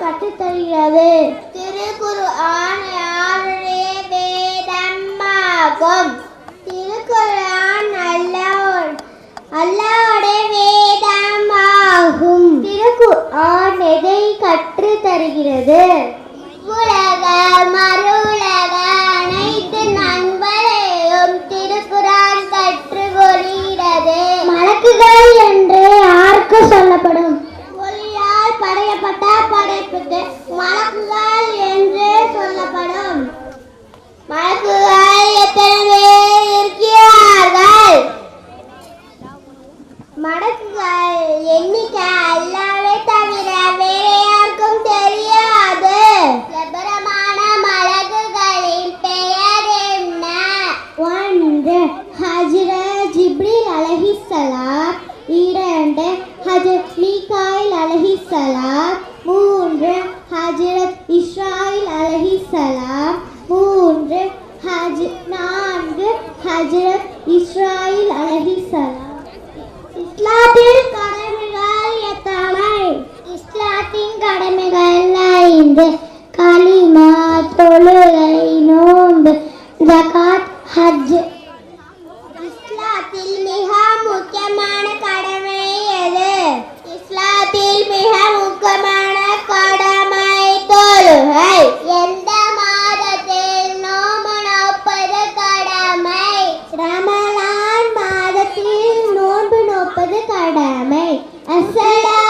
கற்றுத்தருகிறது. திருக்குர்ஆன் யாருடைய வேதமாகும். திருக்குர்ஆன் அல்லாஹ்வுடைய வேதமாகும். திருக்குர்ஆன் எதை கற்றுத் தருகிறது? உலக மறுவுலக அனைத்து நண்பரையும் திருக்குர்ஆன் கற்றுக் கொடுக்கிறது. மலக்குகள் என்று யாருக்கு சொல்லப்படும்? ஒளியால் படைக்கப்பட்ட படைப்புக்கு மலக்குகள் என்று சொல்லப்படும். மலக்குகள் எத்தனை பேர் இருக்கிறார்கள்? மலக்குகள் எண்ணிக்கை அல்லாஹ்வை தவிர வேறு யாருக்கும் தெரியாது. பிரபலமான மலக்குகளின் பெயர் என்ன? 1 ஹஜ்ரத் ஜிப்ரீல் அலைஹிஸ்ஸலாம், 2 ஹஜ்ரத் மீகாயில் அலைஹிஸ்ஸலாம், 3 ஹஜ்ரத் இஸ்ராயில் அலைஹிஸ்ஸலாம், 4 ஹஜ்ரத் இஸ்ராயில் அலைஹிஸ்ஸலாம். இஸ்லாத்தின் கடமைகள் எத்தனை? இஸ்லாத்தின் கடமைகள் 5. கலிமா, தொழுகை, நோன்பு, ஜகாத், ஹஜ். இஸ்லாத்தில் மிக முக்கியமான கடமை எது? இஸ்லாத்தில் மிக முக்கியமான கடமை தொழுகை. எந்த மாதத்தில் நோன்பு நோற்பது கடமை? ரமலான் மாதத்தில் நோன்பு நோற்பது கடமை. அஸ்ஸலாம்.